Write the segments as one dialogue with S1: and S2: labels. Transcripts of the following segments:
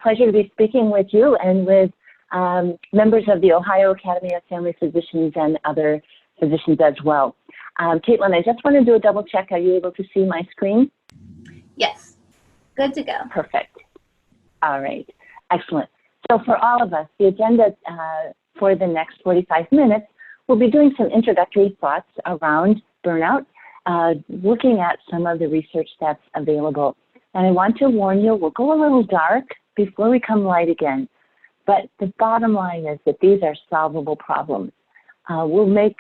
S1: Pleasure to be speaking with you and with members of the Ohio Academy of Family Physicians and other physicians as well. Caitlin, I just want to do a double check. Are you able to see my screen?
S2: Yes, good to go.
S1: Perfect. All right, excellent. So for all of us, the agenda for the next 45 minutes, we'll be doing some introductory thoughts around burnout, looking at some of the research that's available. And I want to warn you, we'll go a little dark before we come light again. But the bottom line is that these are solvable problems. We'll make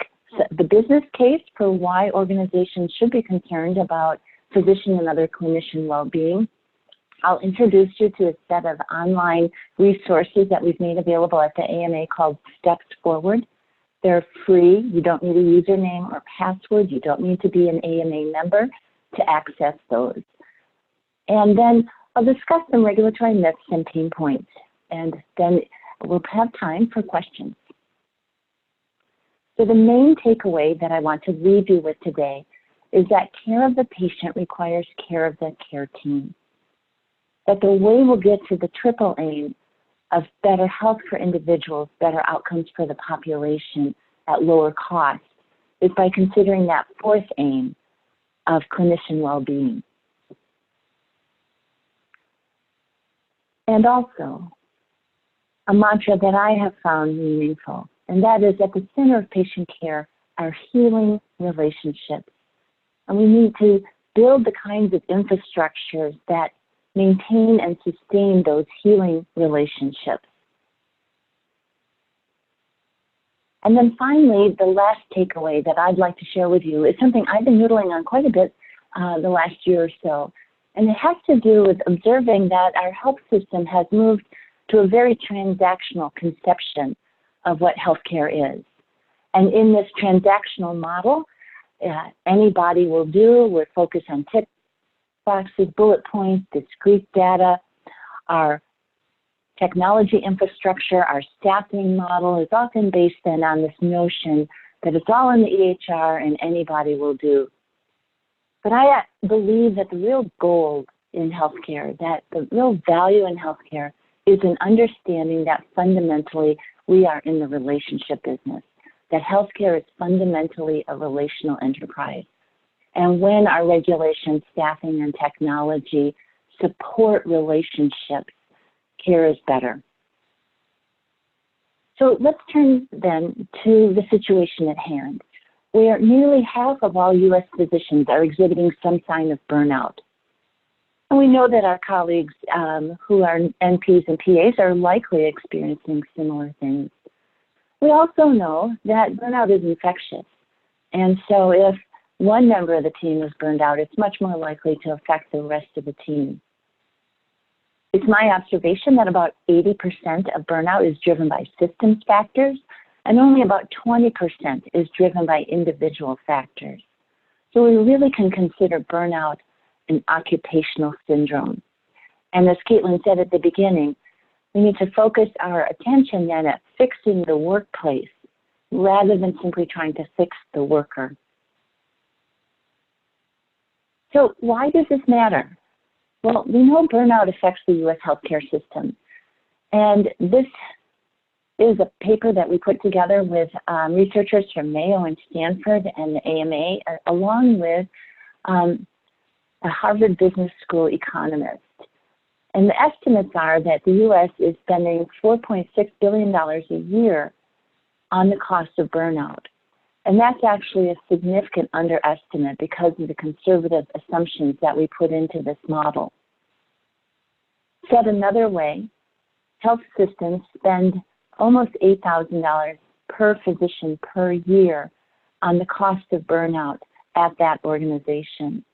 S1: the business case for why organizations should be concerned about physician and other clinician well-being. I'll introduce you to a set of online resources that we've made available at the AMA called Steps Forward. They're free. You don't need a username or password. You don't need to be an AMA member to access those. And then I'll discuss some regulatory myths and pain points, and then we'll have time for questions. So the main takeaway that I want to leave you with today is that care of the patient requires care of the care team. That the way we'll get to the triple aim of better health for individuals, better outcomes for the population at lower cost is by considering that fourth aim of clinician well-being. And also, a mantra that I have found meaningful, and that is at the center of patient care are healing relationships. And we need to build the kinds of infrastructures that maintain and sustain those healing relationships. And then finally, the last takeaway that I'd like to share with you is something I've been noodling on quite a bit the last year or so. And it has to do with observing that our health system has moved to a very transactional conception of what healthcare is. And in this transactional model, anybody will do. We're focused on tick boxes, bullet points, discrete data. Our technology infrastructure, our staffing model is often based then on this notion that it's all in the EHR and anybody will do. But I believe that the real gold in healthcare, that the real value in healthcare is an understanding that fundamentally we are in the relationship business, that healthcare is fundamentally a relational enterprise. And when our regulations, staffing, and technology support relationships, care is better. So let's turn then to the situation at hand, where nearly half of all U.S. physicians are exhibiting some sign of burnout. And we know that our colleagues who are NPs and PAs are likely experiencing similar things. We also know that burnout is infectious. And so if one member of the team is burned out, it's much more likely to affect the rest of the team. It's my observation that about 80% of burnout is driven by systems factors, and only about 20% is driven by individual factors. So we really can consider burnout an occupational syndrome. And as Caitlin said at the beginning, we need to focus our attention then at fixing the workplace rather than simply trying to fix the worker. So why does this matter? Well, we know burnout affects the U.S. healthcare system. And this is a paper that we put together with researchers from Mayo and Stanford and the AMA, along with a Harvard Business School economist. And the estimates are that the U.S. is spending $4.6 billion a year on the cost of burnout. And that's actually a significant underestimate because of the conservative assumptions that we put into this model. Said another way, health systems spend almost $8,000 per physician per year on the cost of burnout at that organization.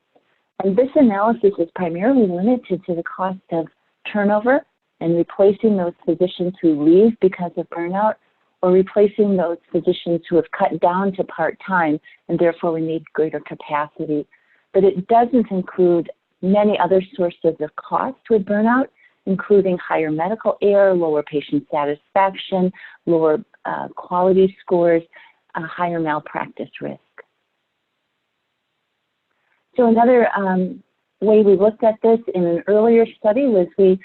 S1: And this analysis is primarily limited to the cost of turnover and replacing those physicians who leave because of burnout, or replacing those physicians who have cut down to part-time and therefore we need greater capacity. But it doesn't include many other sources of cost with burnout, including higher medical error, lower patient satisfaction, lower quality scores, higher malpractice risk. So another way we looked at this in an earlier study was we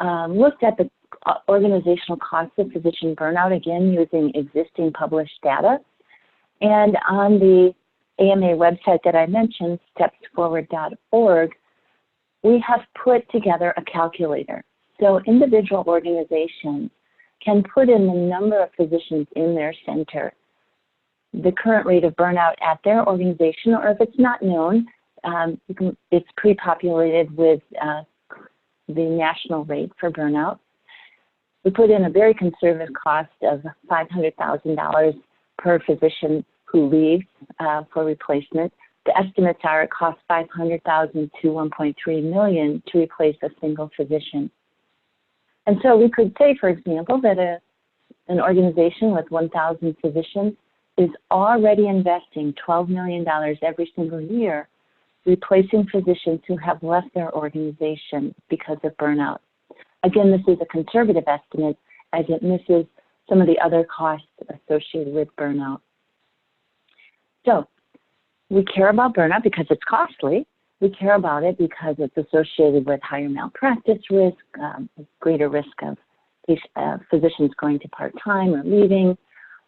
S1: looked at the organizational costs of physician burnout, again, using existing published data. And on the AMA website that I mentioned, stepsforward.org, we have put together a calculator. So individual organizations can put in the number of physicians in their center, the current rate of burnout at their organization, or if it's not known, it's pre-populated with the national rate for burnout. We put in a very conservative cost of $500,000 per physician who leaves for replacement. The estimates are it costs $500,000 to $1.3 million to replace a single physician. And so we could say, for example, that an organization with 1,000 physicians is already investing $12 million every single year replacing physicians who have left their organization because of burnout. Again, this is a conservative estimate as it misses some of the other costs associated with burnout. So we care about burnout because it's costly. We care about it because it's associated with higher malpractice risk, greater risk of physicians going to part-time or leaving,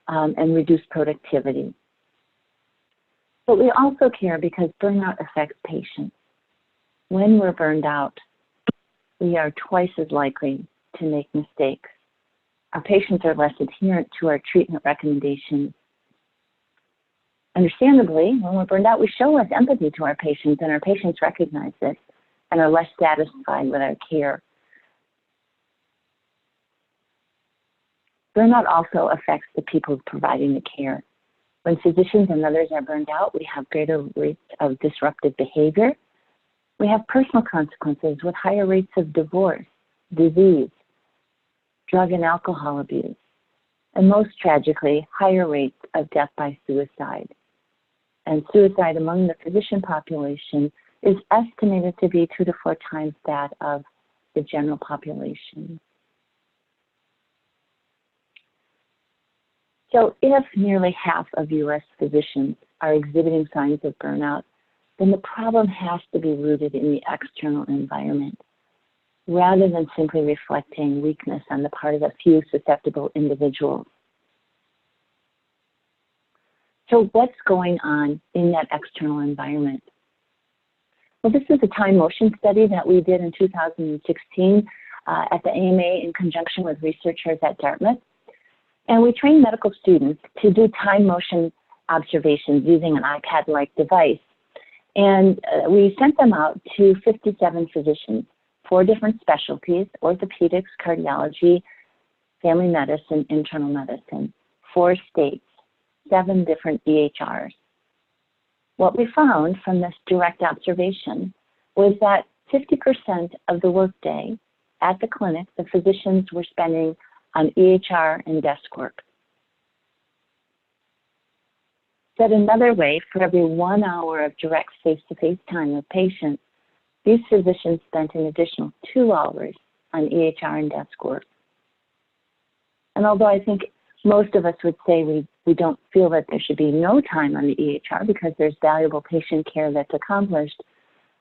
S1: and reduced productivity. But we also care because burnout affects patients. When we're burned out, we are twice as likely to make mistakes. Our patients are less adherent to our treatment recommendations. Understandably, when we're burned out, we show less empathy to our patients, and our patients recognize this and are less satisfied with our care. Burnout also affects the people providing the care. When physicians and others are burned out, we have greater rates of disruptive behavior. We have personal consequences with higher rates of divorce, disease, drug and alcohol abuse, and most tragically, higher rates of death by suicide. And suicide among the physician population is estimated to be 2 to 4 times that of the general population. So if nearly half of U.S. physicians are exhibiting signs of burnout, then the problem has to be rooted in the external environment, rather than simply reflecting weakness on the part of a few susceptible individuals. So what's going on in that external environment? Well, this is a time motion study that we did in 2016 at the AMA in conjunction with researchers at Dartmouth. And we trained medical students to do time motion observations using an iPad-like device. And we sent them out to 57 physicians, 4 different specialties: orthopedics, cardiology, family medicine, internal medicine, 4 states, 7 different EHRs. What we found from this direct observation was that 50% of the workday at the clinic, the physicians were spending on EHR and desk work. Said another way, for every 1 hour of direct face-to-face time with patients, these physicians spent an additional 2 hours on EHR and desk work. And although I think most of us would say we don't feel that there should be no time on the EHR because there's valuable patient care that's accomplished,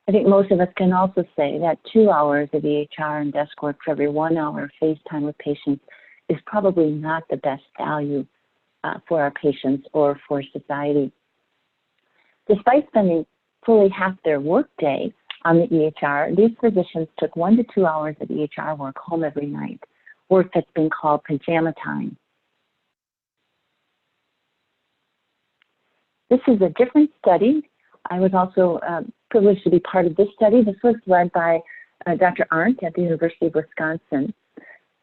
S1: I think most of us can also say that 2 hours of EHR and desk work for every 1 hour of face time with patients is probably not the best value for our patients or for society. Despite spending fully half their workday on the EHR, these physicians took 1 to 2 hours of EHR work home every night, work that's been called pajama time. This is a different study. I was also privileged to be part of this study. This was led by Dr. Arndt at the University of Wisconsin.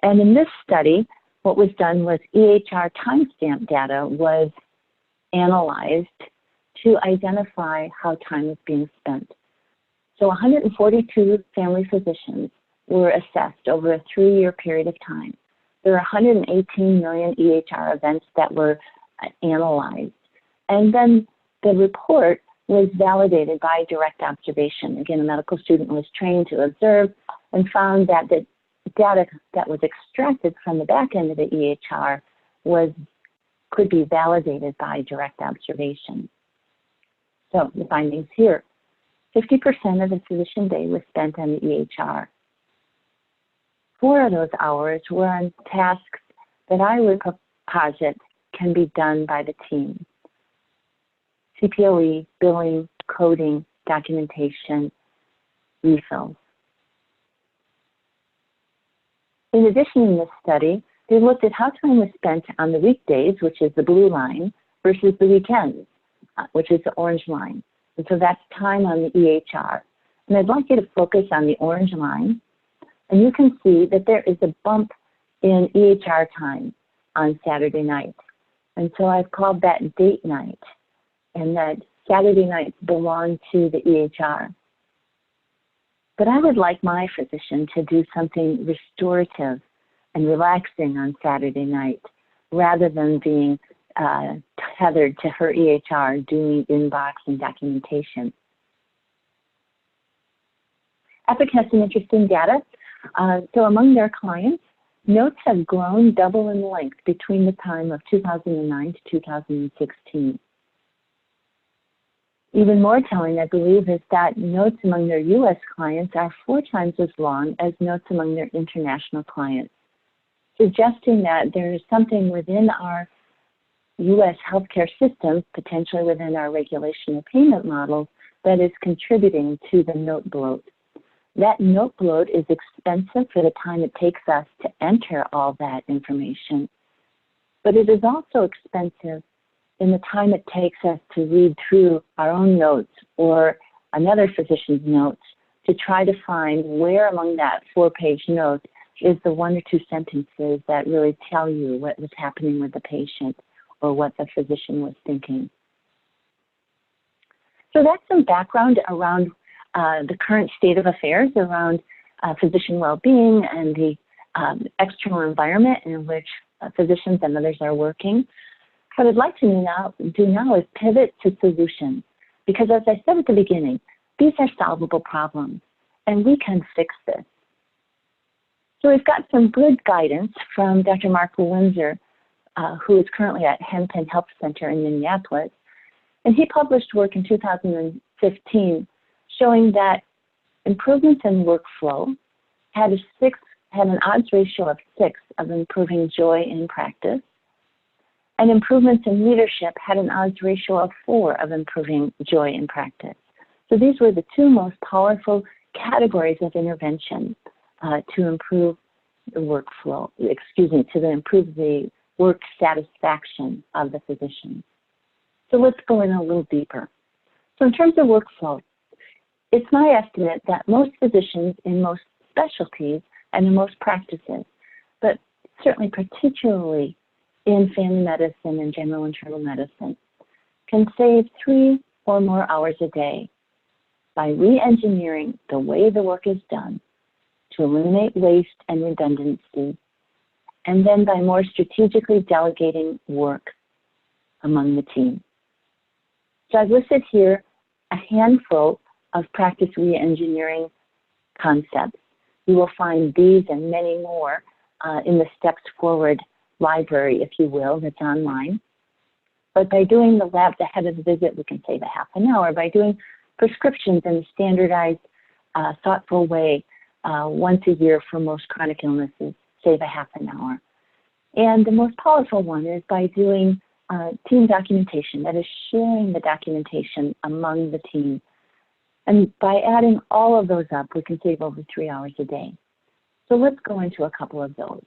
S1: And in this study, what was done was EHR timestamp data was analyzed to identify how time was being spent. So 142 family physicians were assessed over a 3-year period of time. There were 118 million EHR events that were analyzed. And then the report was validated by direct observation. Again, a medical student was trained to observe and found that the data that was extracted from the back end of the EHR could be validated by direct observation. So the findings here: 50% of the physician day was spent on the EHR. 4 of those hours were on tasks that I would posit can be done by the team. CPOE, billing, coding, documentation, refills. In addition, in this study, they looked at how time was spent on the weekdays, which is the blue line, versus the weekends, which is the orange line. And so that's time on the EHR. And I'd like you to focus on the orange line. And you can see that there is a bump in EHR time on Saturday night. And so I've called that date night, and that Saturday nights belong to the EHR. But I would like my physician to do something restorative and relaxing on Saturday night, rather than being tethered to her EHR doing inbox and documentation. Epic has some interesting data. So among their clients, notes have grown double in length between the time of 2009 to 2016. Even more telling, I believe, is that notes among their U.S. clients are 4 times as long as notes among their international clients, suggesting that there is something within our U.S. healthcare system, potentially within our regulation and payment models, that is contributing to the note bloat. That note bloat is expensive for the time it takes us to enter all that information, but it is also expensive in the time it takes us to read through our own notes or another physician's notes to try to find where among that 4-page note is the 1 or 2 sentences that really tell you what was happening with the patient or what the physician was thinking. So that's some background around the current state of affairs around physician well-being and the external environment in which physicians and others are working. What I'd like to do now is pivot to solutions, because as I said at the beginning, these are solvable problems, and we can fix this. So we've got some good guidance from Dr. Mark Windsor, who is currently at Hennepin Health Center in Minneapolis, and he published work in 2015 showing that improvements in workflow had an odds ratio of 6 of improving joy in practice, and improvements in leadership had an odds ratio of 4 of improving joy in practice. So these were the 2 most powerful categories of intervention to improve the workflow, to improve the work satisfaction of the physician. So let's go in a little deeper. So in terms of workflow, it's my estimate that most physicians in most specialties and in most practices, but certainly particularly in family medicine and general internal medicine, can save 3 or more hours a day by re-engineering the way the work is done to eliminate waste and redundancy, and then by more strategically delegating work among the team. So I've listed here a handful of practice re-engineering concepts. You will find these and many more in the Steps Forward library, if you will, that's online. But by doing the labs ahead of the visit, we can save a half an hour. By doing prescriptions in a standardized, thoughtful way once a year for most chronic illnesses, save a half an hour. And the most powerful one is by doing team documentation, that is sharing the documentation among the team. And by adding all of those up, we can save over 3 hours a day. So let's go into a couple of those.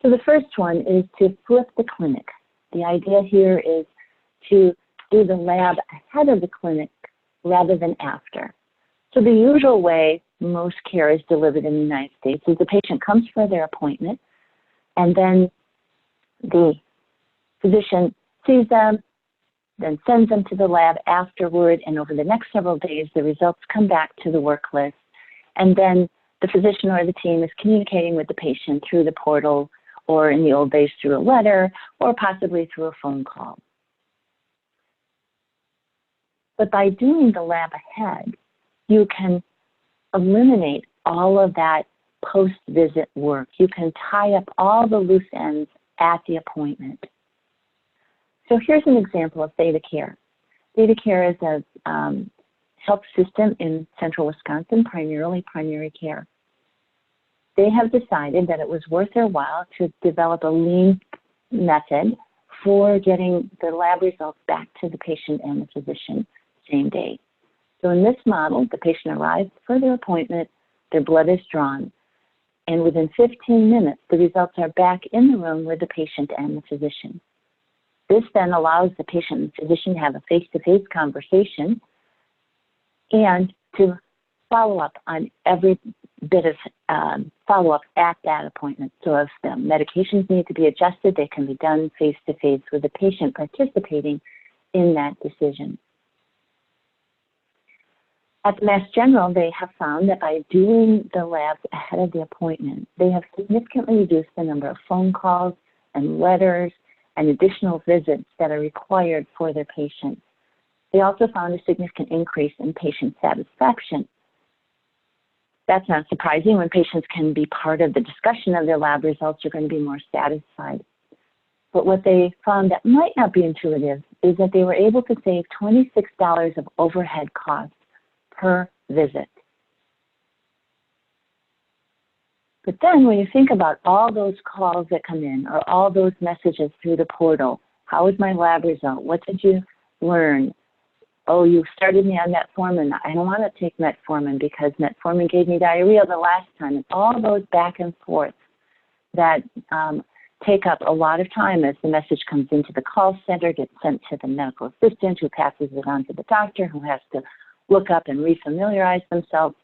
S1: So the first one is to flip the clinic. The idea here is to do the lab ahead of the clinic rather than after. So the usual way most care is delivered in the United States is the patient comes for their appointment, and then the physician sees them, then sends them to the lab afterward, and over the next several days, the results come back to the work list, and then the physician or the team is communicating with the patient through the portal, or in the old days through a letter, or possibly through a phone call. But by doing the lab ahead, you can eliminate all of that post-visit work. You can tie up all the loose ends at the appointment. So here's an example of ThedaCare. ThedaCare is a health system in central Wisconsin, primarily primary care. they have decided that it was worth their while to develop a lean method for getting the lab results back to the patient and the physician same day. So in this model, the patient arrives for their appointment, their blood is drawn, and within 15 minutes, the results are back in the room with the patient and the physician. This then allows the patient and physician to have a face-to-face conversation and to follow up on every bit of follow-up at that appointment. So if the medications need to be adjusted, they can be done face-to-face with the patient participating in that decision. At the Mass General, they have found that by doing the labs ahead of the appointment, they have significantly reduced the number of phone calls and letters and additional visits that are required for their patients. They also found a significant increase in patient satisfaction. That's not surprising. When patients can be part of the discussion of their lab results, you're going to be more satisfied. But what they found that might not be intuitive is that they were able to save $26 of overhead costs per visit. But then when you think about all those calls that come in or all those messages through the portal, how was my lab result? What did you learn? Oh, you started me on metformin. I don't want to take metformin because metformin gave me diarrhea the last time. And all those back and forth that take up a lot of time as the message comes into the call center, gets sent to the medical assistant who passes it on to the doctor who has to look up and refamiliarize themselves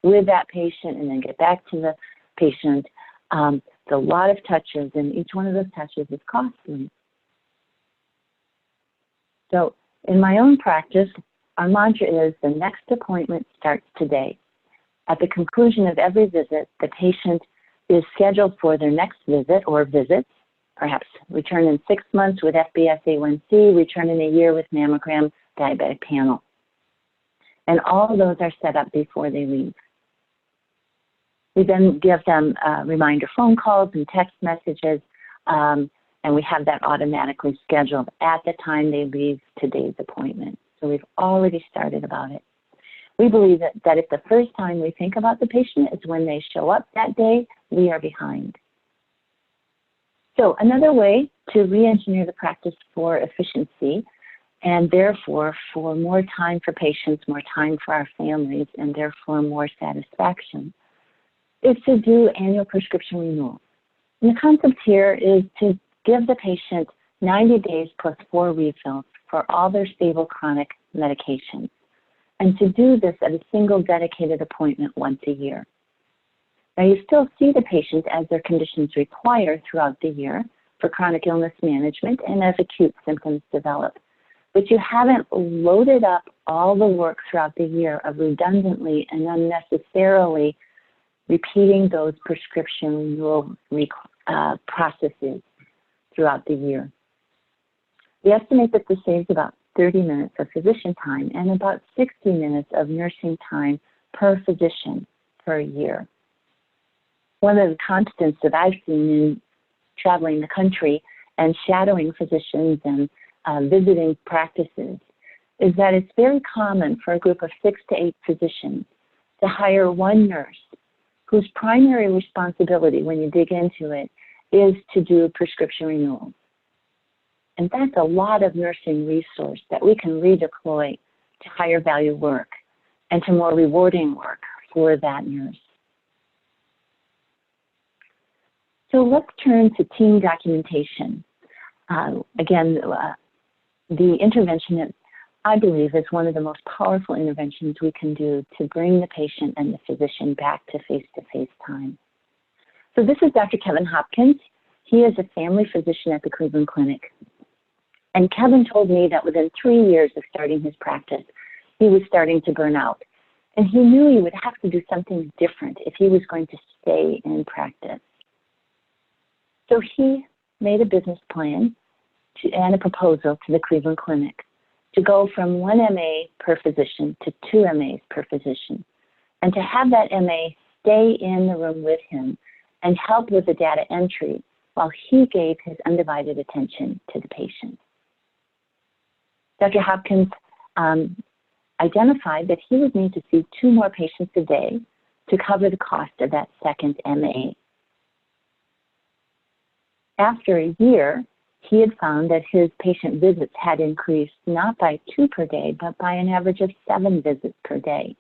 S1: with that patient and then get back to the patient. It's a lot of touches, and each one of those touches is costly. So in my own practice, our mantra is the next appointment starts today. At the conclusion of every visit, the patient is scheduled for their next visit or visits, perhaps return in 6 months with FBS A1C, return in a year with mammogram, diabetic panel. And all of those are set up before they leave. We then give them reminder phone calls and text messages, and we have that automatically scheduled at the time they leave today's appointment. So we've already started about it. We believe that if the first time we think about the patient is when they show up that day, we are behind. So another way to re-engineer the practice for efficiency and therefore for more time for patients, more time for our families, and therefore more satisfaction, is to do annual prescription renewals. And the concept here is to give the patient 90 days plus 4 refills for all their stable chronic medications, and to do this at a single dedicated appointment once a year. Now, you still see the patient as their conditions require throughout the year for chronic illness management and as acute symptoms develop, but you haven't loaded up all the work throughout the year of redundantly and unnecessarily repeating those prescription renewal processes throughout the year. We estimate that this saves about 30 minutes of physician time and about 60 minutes of nursing time per physician per year. One of the constants that I've seen in traveling the country and shadowing physicians and visiting practices is that it's very common for a group of 6 to 8 physicians to hire one nurse whose primary responsibility, when you dig into it, is to do prescription renewals. And that's a lot of nursing resource that we can redeploy to higher value work and to more rewarding work for that nurse. So let's turn to team documentation. The intervention that I believe is one of the most powerful interventions we can do to bring the patient and the physician back to face-to-face time. So this is Dr. Kevin Hopkins. He is a family physician at the Cleveland Clinic. And Kevin told me that within 3 years of starting his practice, he was starting to burn out. And he knew he would have to do something different if he was going to stay in practice. So he made a business plan and a proposal to the Cleveland Clinic to go from 1 MA per physician to 2 MAs per physician, and to have that MA stay in the room with him and help with the data entry while he gave his undivided attention to the patient. Dr. Hopkins identified that he would need to see 2 more patients a day to cover the cost of that second MA. After a year, he had found that his patient visits had increased not by 2 per day, but by an average of 7 visits per day.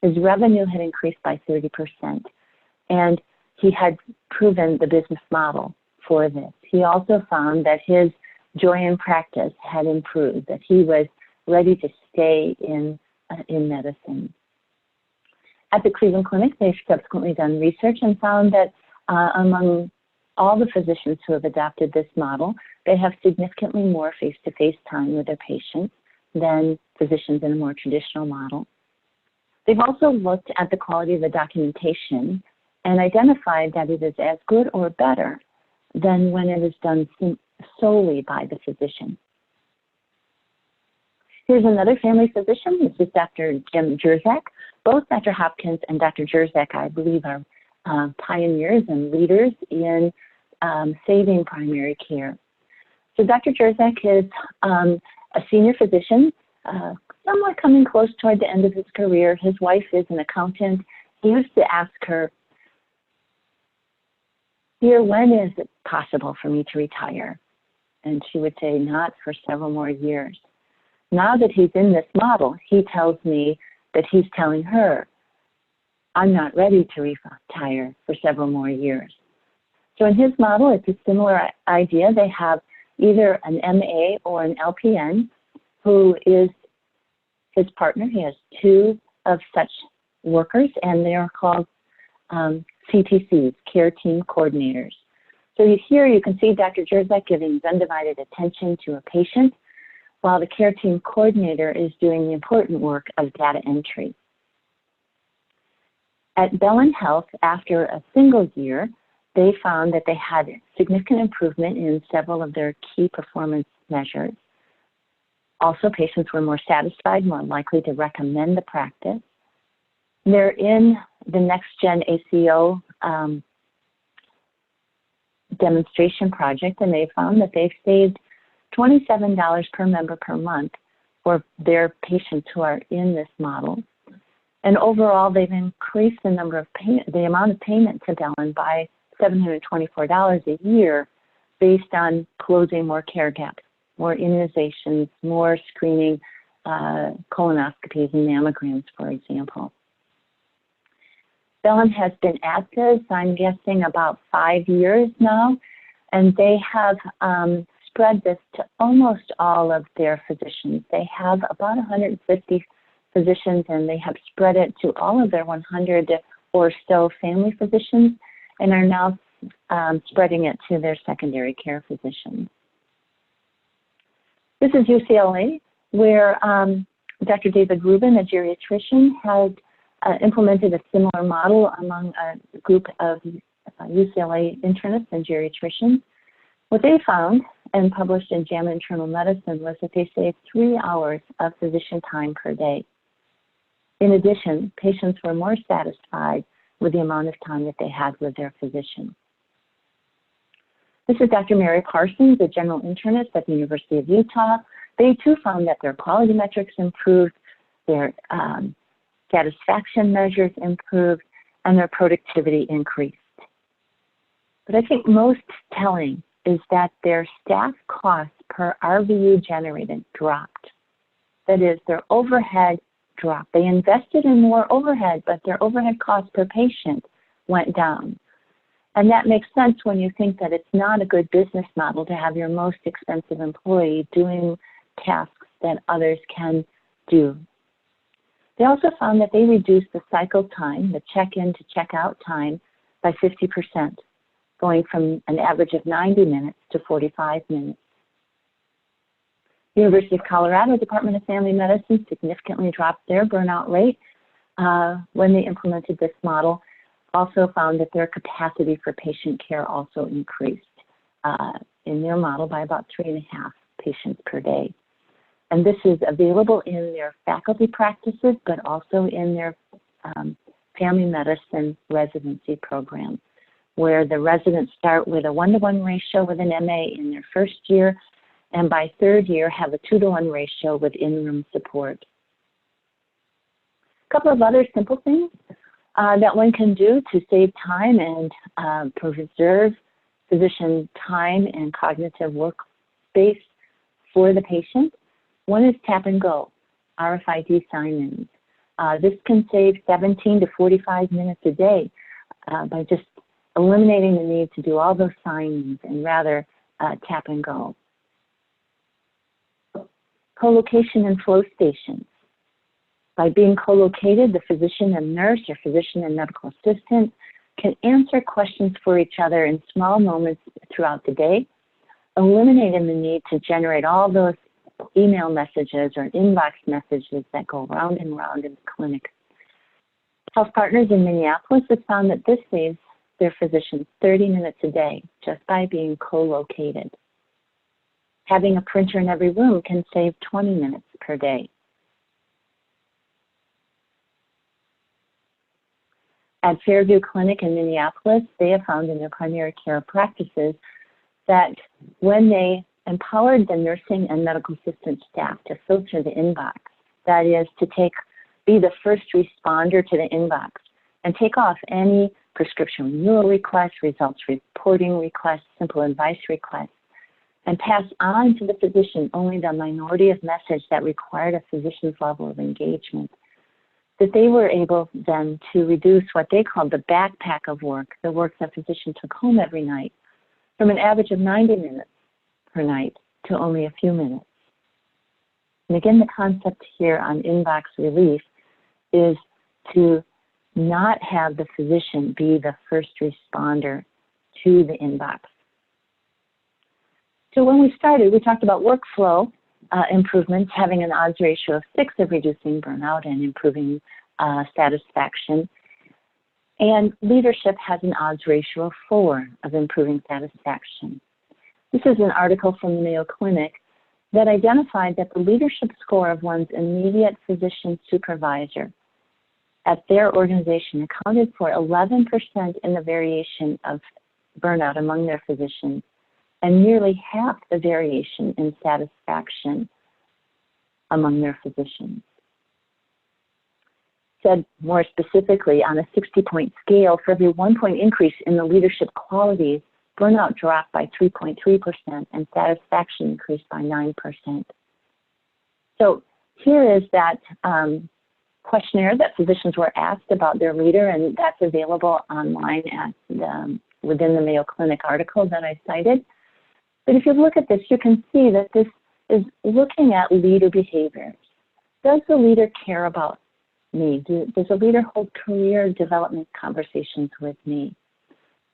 S1: His revenue had increased by 30%, and he had proven the business model for this. He also found that his joy in practice had improved, that he was ready to stay in medicine. At the Cleveland Clinic, they've subsequently done research and found that among all the physicians who have adopted this model, they have significantly more face-to-face time with their patients than physicians in a more traditional model. They've also looked at the quality of the documentation and identified that it is as good or better than when it is done solely by the physician. Here's another family physician. This is Dr. Jim Jersak. Both Dr. Hopkins and Dr. Jersak, I believe, are pioneers and leaders in saving primary care. So Dr. Jersak is a senior physician, somewhat coming close toward the end of his career. His wife is an accountant. He used to ask her, "Dear, when is it possible for me to retire?" And she would say, "Not for several more years." Now that he's in this model, he tells me that he's telling her, "I'm not ready to retire for several more years." So in his model, it's a similar idea. They have either an MA or an LPN who is his partner. He has 2 of such workers, and they are called CTCs, Care Team Coordinators. So here you can see Dr. Jersak giving his undivided attention to a patient, while the Care Team Coordinator is doing the important work of data entry. At Bellin Health, after a single year, they found that they had significant improvement in several of their key performance measures. Also, patients were more satisfied, more likely to recommend the practice. They're in the NextGen ACO demonstration project, and they found that they've saved $27 per member per month for their patients who are in this model. And overall, they've increased the amount of payment to Bellin by $724 a year based on closing more care gaps, more immunizations, more screening, colonoscopies and mammograms, for example. Bellin has been at this, I'm guessing, about 5 years now, and they have spread this to almost all of their physicians. They have about 150 physicians, and they have spread it to all of their 100 or so family physicians, and are now spreading it to their secondary care physicians. This is UCLA, where Dr. David Rubin, a geriatrician, has implemented a similar model among a group of UCLA internists and geriatricians. What they found and published in JAMA Internal Medicine was that they saved 3 hours of physician time per day. In addition, patients were more satisfied with the amount of time that they had with their physician. This is Dr. Mary Parsons, a general internist at the University of Utah. They too found that their quality metrics improved, their satisfaction measures improved, and their productivity increased. But I think most telling is that their staff costs per RVU generated dropped. That is, their overhead dropped. They invested in more overhead, but their overhead cost per patient went down. And that makes sense when you think that it's not a good business model to have your most expensive employee doing tasks that others can do. They also found that they reduced the cycle time, the check-in to check-out time, by 50%, going from an average of 90 minutes to 45 minutes. University of Colorado Department of Family Medicine significantly dropped their burnout rate when they implemented this model. Also found that their capacity for patient care also increased in their model by about 3.5 patients per day. And this is available in their faculty practices, but also in their family medicine residency program, where the residents start with a 1-to-1 ratio with an MA in their first year, and by third year have a 2-to-1 ratio with in-room support. A couple of other simple things. that one can do to save time and preserve physician time and cognitive workspace for the patient. One is tap and go, RFID sign-ins. This can save 17 to 45 minutes a day by just eliminating the need to do all those sign-ins and rather tap and go. Co-location and flow stations. By being co-located, the physician and nurse or physician and medical assistant can answer questions for each other in small moments throughout the day, eliminating the need to generate all those email messages or inbox messages that go round and round in the clinic. Health Partners in Minneapolis has found that this saves their physicians 30 minutes a day just by being co-located. Having a printer in every room can save 20 minutes per day. At Fairview Clinic in Minneapolis, they have found in their primary care practices that when they empowered the nursing and medical assistant staff to filter the inbox, that is to be the first responder to the inbox and take off any prescription renewal requests, results reporting requests, simple advice requests, and pass on to the physician only the minority of message that required a physician's level of engagement, that they were able then to reduce what they called the backpack of work, the work that physician took home every night, from an average of 90 minutes per night to only a few minutes. And again, the concept here on inbox relief is to not have the physician be the first responder to the inbox. So when we started, we talked about workflow improvements, having an odds ratio of 6 of reducing burnout and improving satisfaction. And leadership has an odds ratio of 4 of improving satisfaction. This is an article from the Mayo Clinic that identified that the leadership score of one's immediate physician supervisor at their organization accounted for 11% in the variation of burnout among their physicians and nearly half the variation in satisfaction among their physicians. Said more specifically, on a 60-point scale, for every 1 point increase in the leadership qualities, burnout dropped by 3.3% and satisfaction increased by 9%. So here is that questionnaire that physicians were asked about their leader, and that's available online at within the Mayo Clinic article that I cited. But if you look at this, you can see that this is looking at leader behaviors. Does the leader care about me? Does the leader hold career development conversations with me?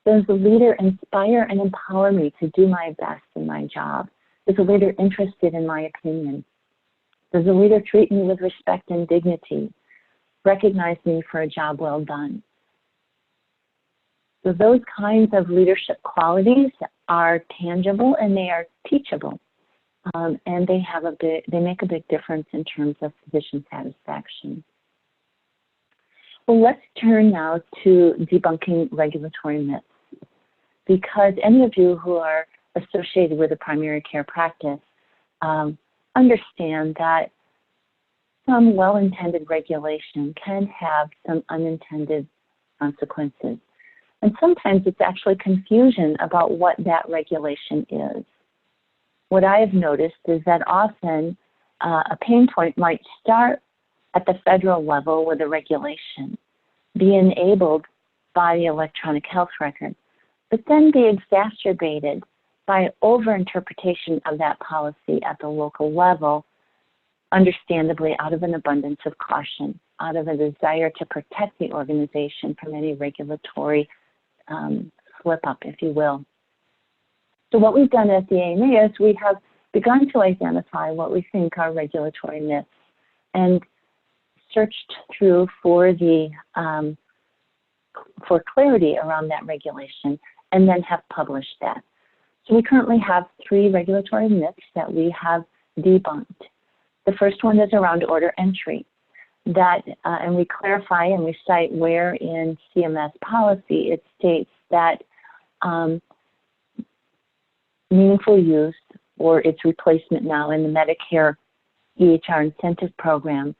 S1: Does the leader inspire and empower me to do my best in my job? Is the leader interested in my opinion? Does the leader treat me with respect and dignity? Recognize me for a job well done? So those kinds of leadership qualities are tangible and they are teachable. And they make a big difference in terms of physician satisfaction. Well, let's turn now to debunking regulatory myths. Because any of you who are associated with a primary care practice understand that some well-intended regulation can have some unintended consequences. And sometimes it's actually confusion about what that regulation is. What I have noticed is that often a pain point might start at the federal level with a regulation, be enabled by the electronic health record, but then be exacerbated by overinterpretation of that policy at the local level, understandably out of an abundance of caution, out of a desire to protect the organization from any regulatory slip up, if you will. So what we've done at the AMA is we have begun to identify what we think are regulatory myths and searched through for clarity around that regulation and then have published that. So we currently have 3 regulatory myths that we have debunked. The first one is around order entry. That, and we clarify and we cite where in CMS policy it states that meaningful use or its replacement now in the Medicare EHR incentive program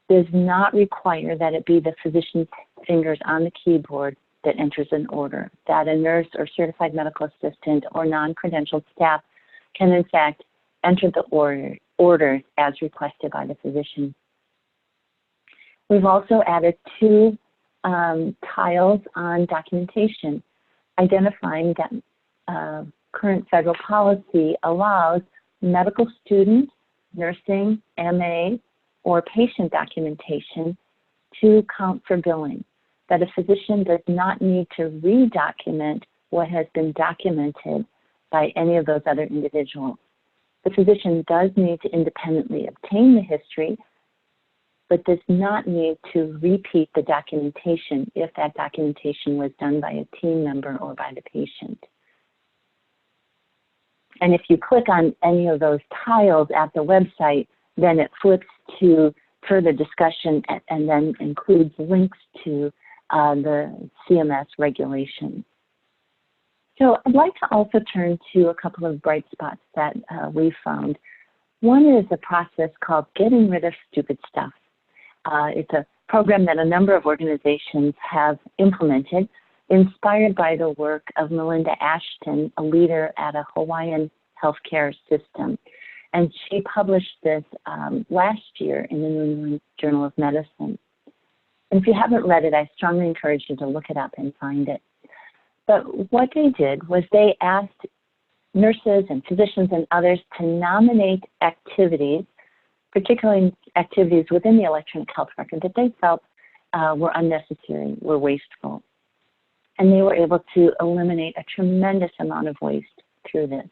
S1: does not require that it be the physician's fingers on the keyboard that enters an order, that a nurse or certified medical assistant or non-credentialed staff can in fact enter the orders as requested by the physician. We've also added two tiles on documentation, identifying that current federal policy allows medical student, nursing, MA, or patient documentation to count for billing, that a physician does not need to re-document what has been documented by any of those other individuals. The physician does need to independently obtain the history, but does not need to repeat the documentation if that documentation was done by a team member or by the patient. And if you click on any of those tiles at the website, then it flips to further discussion and then includes links to the CMS regulations. So I'd like to also turn to a couple of bright spots that we found. One is a process called Getting Rid of Stupid Stuff. It's a program that a number of organizations have implemented, inspired by the work of Melinda Ashton, a leader at a Hawaiian healthcare system. And she published this last year in the New England Journal of Medicine. And if you haven't read it, I strongly encourage you to look it up and find it. But what they did was they asked nurses and physicians and others to nominate activities, particularly activities within the electronic health record that they felt were unnecessary, were wasteful. And they were able to eliminate a tremendous amount of waste through this.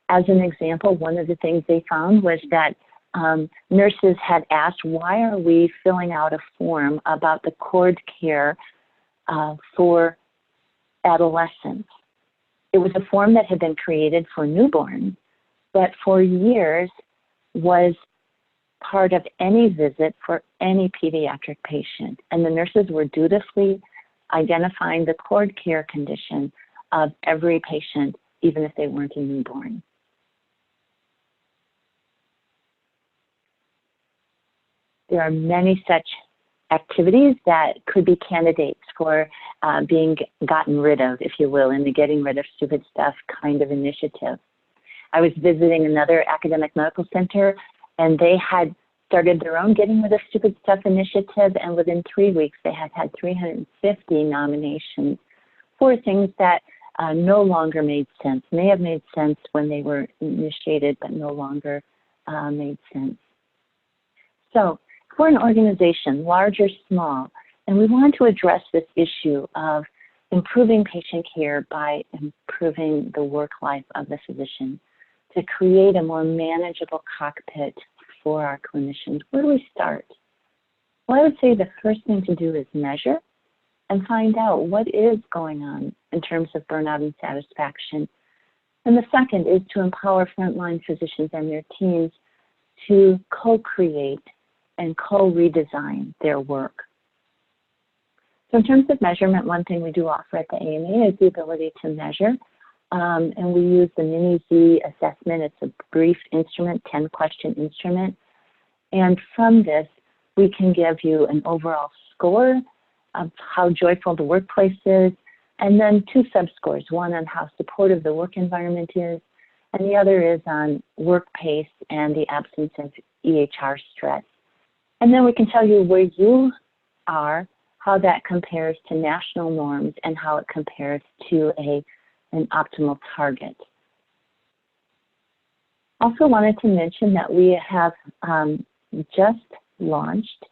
S1: As an example, one of the things they found was that nurses had asked, why are we filling out a form about the cord care for adolescents? It was a form that had been created for newborns, but for years was part of any visit for any pediatric patient. And the nurses were dutifully identifying the cord care condition of every patient, even if they weren't a newborn. There are many such activities that could be candidates for being gotten rid of, if you will, in the Getting Rid of Stupid Stuff kind of initiative. I was visiting another academic medical center, and they had started their own Getting Rid of Stupid Stuff initiative, and within 3 weeks they had had 350 nominations for things that no longer made sense, may have made sense when they were initiated, but no longer made sense. So we're an organization, large or small, and we want to address this issue of improving patient care by improving the work life of the physician to create a more manageable cockpit for our clinicians. Where do we start? Well, I would say the first thing to do is measure and find out what is going on in terms of burnout and satisfaction. And the second is to empower frontline physicians and their teams to co-create and co-redesign their work. So in terms of measurement, one thing we do offer at the AMA is the ability to measure. And we use the Mini-Z assessment. It's a brief instrument, 10-question instrument. And from this, we can give you an overall score of how joyful the workplace is, and then two sub-scores, one on how supportive the work environment is, and the other is on work pace and the absence of EHR stress. And then we can tell you where you are, how that compares to national norms, and how it compares to an optimal target. Also wanted to mention that we have just launched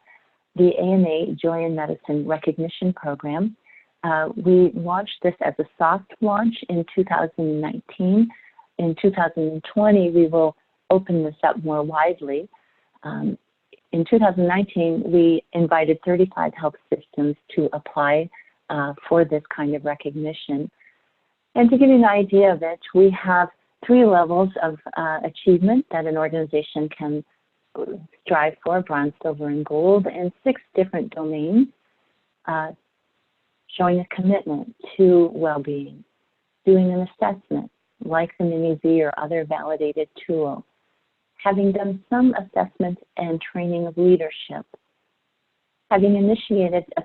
S1: the AMA Joy in Medicine Recognition Program. We launched this as a soft launch in 2019. In 2020, we will open this up more widely. In 2019, we invited 35 health systems to apply for this kind of recognition. And to give you an idea of it, we have 3 levels of achievement that an organization can strive for: bronze, silver, and gold, and 6 different domains showing a commitment to well-being, doing an assessment like the Mini-Z or other validated tool, having done some assessment and training of leadership, having initiated a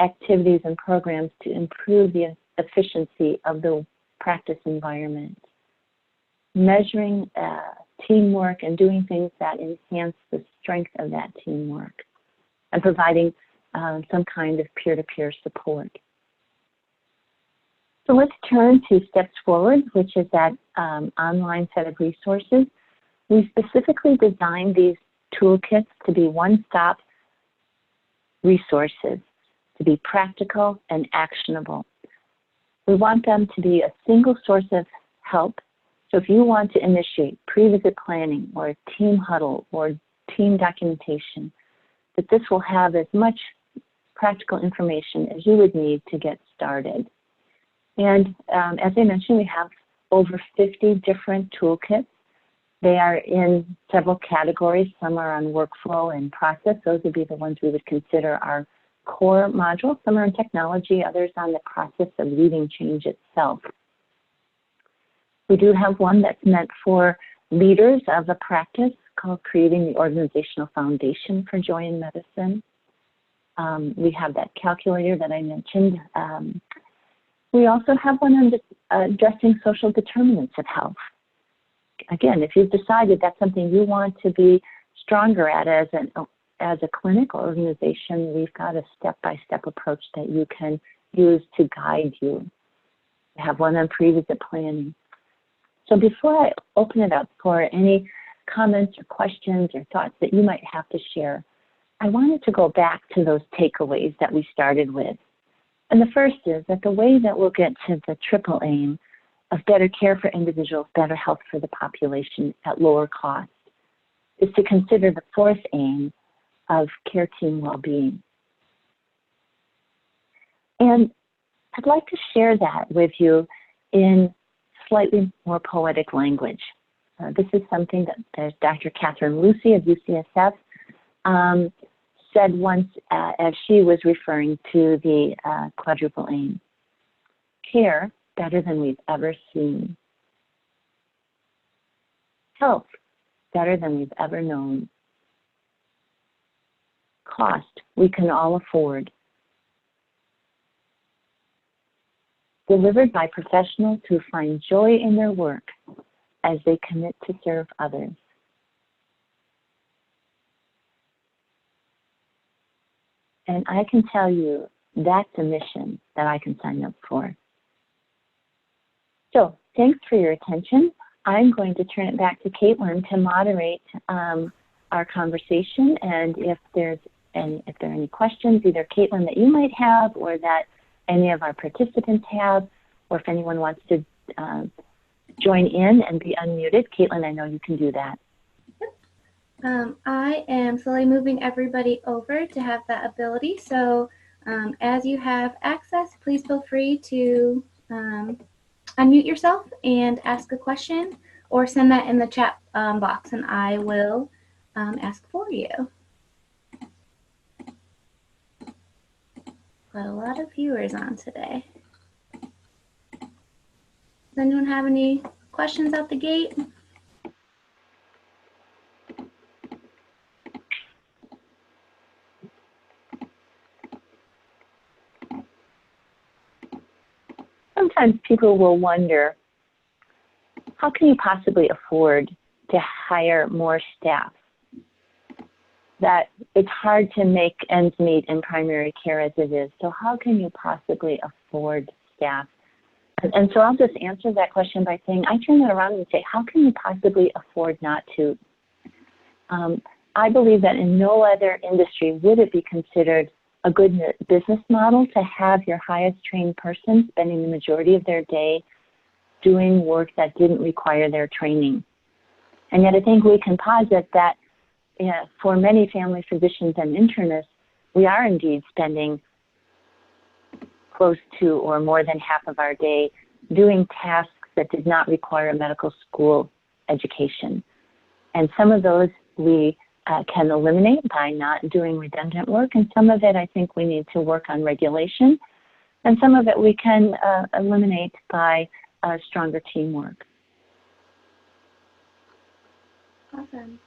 S1: activities and programs to improve the efficiency of the practice environment. Measuring teamwork and doing things that enhance the strength of that teamwork, and providing some kind of peer-to-peer support. So let's turn to Steps Forward, which is that online set of resources. We specifically designed these toolkits to be one-stop resources, to be practical and actionable. We want them to be a single source of help. So if you want to initiate pre-visit planning or a team huddle or team documentation, that this will have as much practical information as you would need to get started. And as I mentioned, we have over 50 different toolkits. They are in several categories. Some are on workflow and process. Those would be the ones we would consider our core modules. Some are in technology, others on the process of leading change itself. We do have one that's meant for leaders of a practice called Creating the Organizational Foundation for Joy in Medicine. We have that calculator that I mentioned. We also have one on addressing social determinants of health. Again, if you've decided that's something you want to be stronger at as a clinic or organization, we've got a step-by-step approach that you can use to guide you. We have one on pre-visit planning. So before I open it up for any comments or questions or thoughts that you might have to share, I wanted to go back to those takeaways that we started with. And the first is that the way that we'll get to the triple aim of better care for individuals, better health for the population at lower cost is to consider the fourth aim of care team well-being. And I'd like to share that with you in slightly more poetic language. This is something that Dr. Catherine Lucy of UCSF said once as she was referring to the quadruple aim. Care better than we've ever seen. Health better than we've ever known. Cost we can all afford. Delivered by professionals who find joy in their work as they commit to serve others. And I can tell you that's a mission that I can sign up for. So thanks for your attention. I'm going to turn it back to Caitlin to moderate our conversation. And if there are any questions, either Caitlin that you might have or that any of our participants have, or if anyone wants to join in and be unmuted, Caitlin, I know you can do that.
S2: I am slowly moving everybody over to have that ability. So as you have access, please feel free to unmute yourself and ask a question, or send that in the chat box and I will ask for you. Got a lot of viewers on today. Does anyone have any questions out the gate?
S1: Sometimes people will wonder, how can you possibly afford to hire more staff? That it's hard to make ends meet in primary care as it is. So how can you possibly afford staff? And so I'll just answer that question by saying, I turn that around and say, how can you possibly afford not to? I believe that in no other industry would it be considered a good business model to have your highest trained person spending the majority of their day doing work that didn't require their training. And yet I think we can posit that for many family physicians and internists, we are indeed spending close to or more than half of our day doing tasks that did not require a medical school education. And some of those we can eliminate by not doing redundant work, and some of it I think we need to work on regulation, and some of it we can eliminate by stronger teamwork.
S2: Awesome.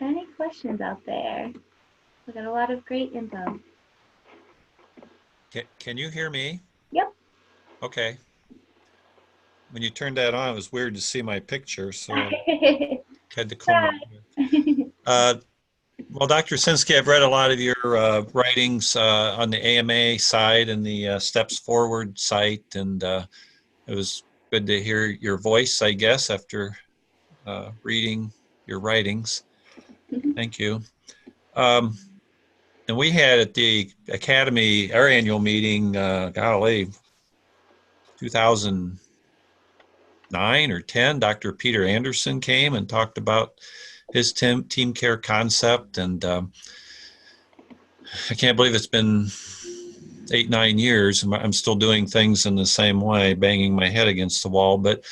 S2: Any questions out there? We got a lot of great info.
S3: Can you hear me?
S2: Yep.
S3: Okay. When you turned that on, it was weird to see my picture, so had to come. Well, Dr. Sinskey, I've read a lot of your writings on the AMA side and the Steps Forward site, and it was good to hear your voice, I guess, after reading your writings. Thank you. And we had at the Academy, our annual meeting, golly, 2009 or 10, Dr. Peter Anderson came and talked about his team care concept. And I can't believe it's been 8, 9 years. And I'm still doing things in the same way, banging my head against the wall. But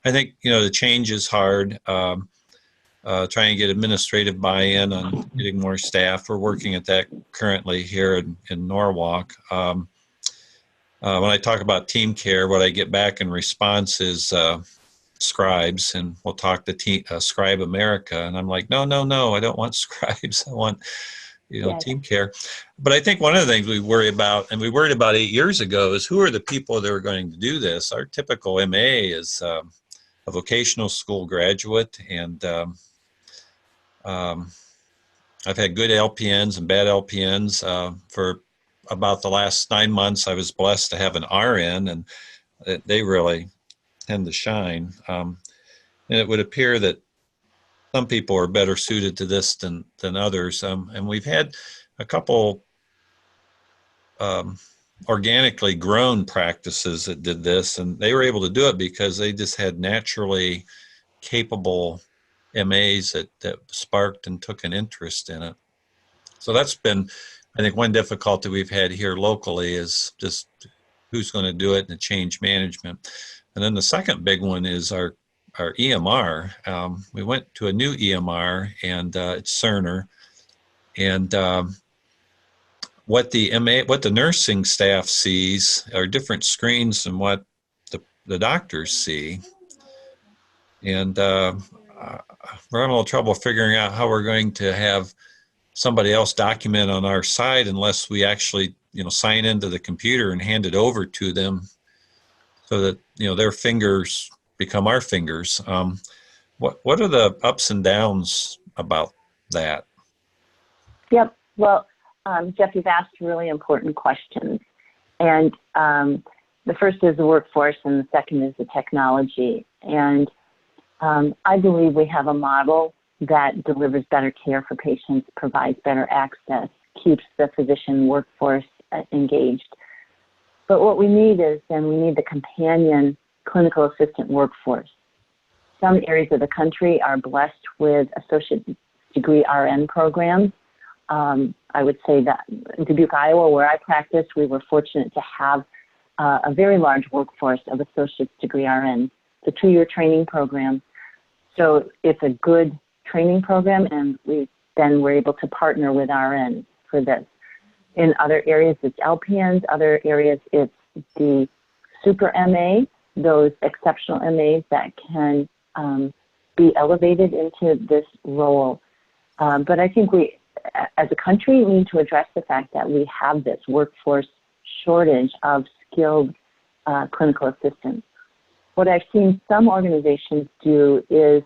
S3: I think, the change is hard. Trying to get administrative buy-in on getting more staff. We're working at that currently here in Norwalk. When I talk about team care, what I get back in response is scribes, and we'll talk to Scribe America. And I'm like, no, I don't want scribes. I want,
S1: Yes.
S3: team care. But I think one of the things we worry about, and we worried about 8 years ago, is who are the people that are going to do this? Our typical MA is a vocational school graduate, and I've had good LPNs and bad LPNs. For about the last 9 months, I was blessed to have an RN, and they really tend to shine. And it would appear that some people are better suited to this than others. And we've had a couple organically grown practices that did this, and they were able to do it because they just had naturally capable MAs that sparked and took an interest in it. So that's been, I think, one difficulty we've had here locally is just who's going to do it and the change management. And then the second big one is our EMR. We went to a new EMR, and it's Cerner. And what the nursing staff sees are different screens than what the doctors see. And we're having a little trouble figuring out how we're going to have somebody else document on our side unless we actually, sign into the computer and hand it over to them so that, their fingers become our fingers. What are the ups and downs about that?
S1: Yep. Well, Jeff, you've asked really important questions. And the first is the workforce, and the second is the technology. And I believe we have a model that delivers better care for patients, provides better access, keeps the physician workforce engaged. But what we need is, then we need the companion clinical assistant workforce. Some areas of the country are blessed with associate degree RN programs. I would say that in Dubuque, Iowa, where I practice, we were fortunate to have a very large workforce of associate degree RNs. It's a 2-year training program. So it's a good training program, and we then were able to partner with RN for this. In other areas, it's LPNs. Other areas, it's the super MA, those exceptional MAs that can be elevated into this role. But I think we, as a country, need to address the fact that we have this workforce shortage of skilled clinical assistants. What I've seen some organizations do is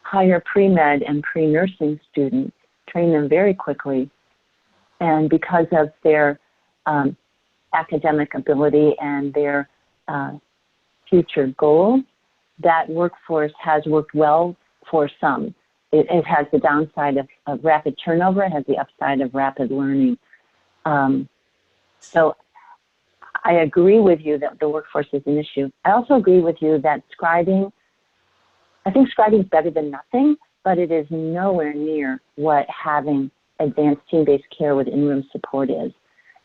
S1: hire pre-med and pre-nursing students, train them very quickly, and because of their academic ability and their future goals, that workforce has worked well for some. It has the downside of rapid turnover. It has the upside of rapid learning. So I agree with you that the workforce is an issue. I also agree with you that scribing, I think scribing is better than nothing, but it is nowhere near what having advanced team-based care with in-room support is.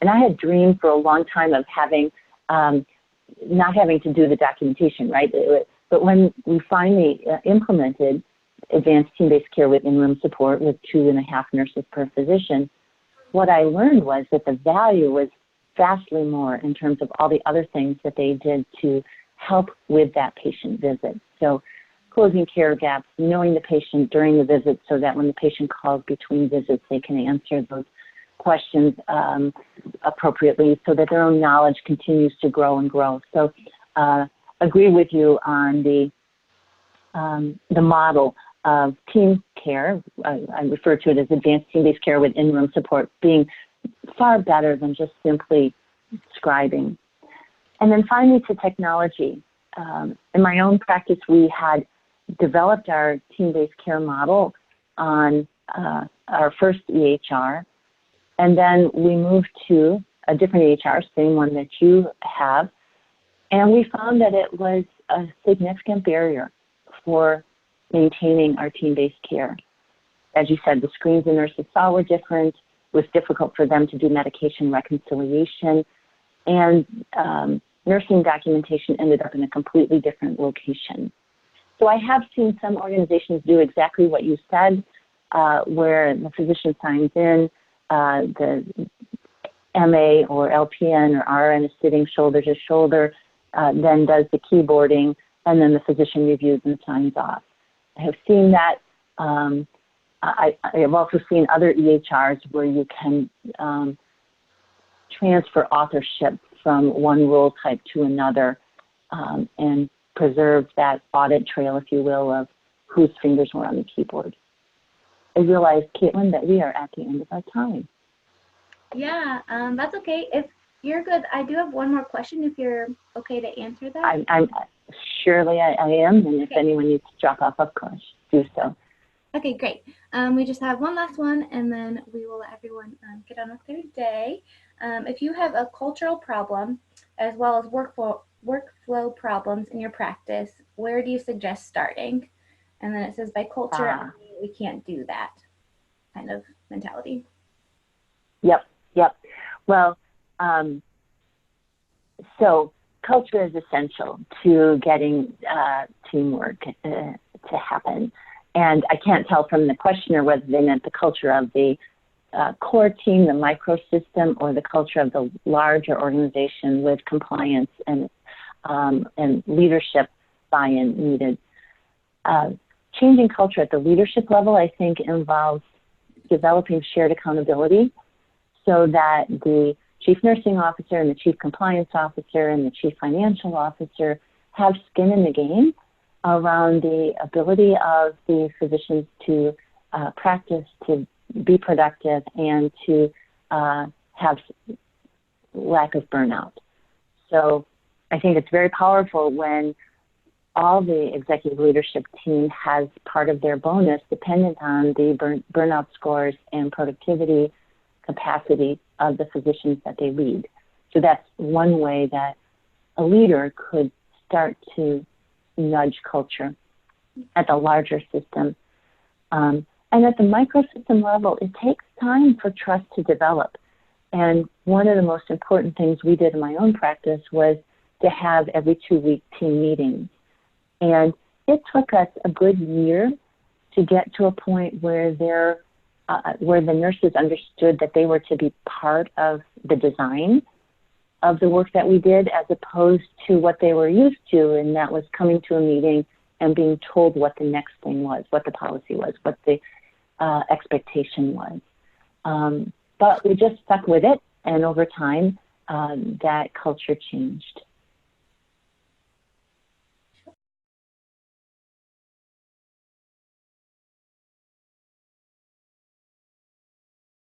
S1: And I had dreamed for a long time of having, not having to do the documentation, right? But when we finally implemented advanced team-based care with in-room support with 2.5 nurses per physician, what I learned was that the value was vastly more in terms of all the other things that they did to help with that patient visit. So closing care gaps, knowing the patient during the visit so that when the patient calls between visits, they can answer those questions appropriately so that their own knowledge continues to grow and grow. So agree with you on the model of team care. I refer to it as advanced team-based care with in-room support being far better than just simply scribing. And then finally to technology. In my own practice, we had developed our team-based care model on our first EHR, and then we moved to a different EHR, same one that you have, and we found that it was a significant barrier for maintaining our team-based care. As you said, the screens the nurses saw were different. It was difficult for them to do medication reconciliation, and nursing documentation ended up in a completely different location. So I have seen some organizations do exactly what you said, where the physician signs in, the MA or LPN or RN is sitting shoulder to shoulder, then does the keyboarding, and then the physician reviews and signs off. I have seen that. I have also seen other EHRs where you can transfer authorship from one role type to another and preserve that audit trail, if you will, of whose fingers were on the keyboard. I realize, Caitlin, that we are at the end of our time.
S2: Yeah, that's okay. If you're good, I do have one more question if you're okay to answer that.
S1: I'm surely I am, and if anyone needs to drop off, of course, do so.
S2: Okay, great. We just have one last one, and then we will let everyone get on with their day. If you have a cultural problem, as well as workflow problems in your practice, where do you suggest starting? And then it says by culture, we can't do that kind of mentality.
S1: Yep. Well, so culture is essential to getting teamwork to happen. And I can't tell from the questioner whether they meant the culture of the core team, the microsystem, or the culture of the larger organization with compliance and leadership buy-in needed. Changing culture at the leadership level, I think, involves developing shared accountability so that the chief nursing officer and the chief compliance officer and the chief financial officer have skin in the game around the ability of the physicians to practice, to be productive, and to have lack of burnout. So I think it's very powerful when all the executive leadership team has part of their bonus dependent on the burnout scores and productivity capacity of the physicians that they lead. So that's one way that a leader could start to nudge culture at the larger system. And at the microsystem level, it takes time for trust to develop. And one of the most important things we did in my own practice was to have every 2-week team meetings. And it took us a good year to get to a point where the nurses understood that they were to be part of the design of the work that we did, as opposed to what they were used to, and that was coming to a meeting and being told what the next thing was, what the policy was, what the expectation was. But we just stuck with it, and over time, that culture changed.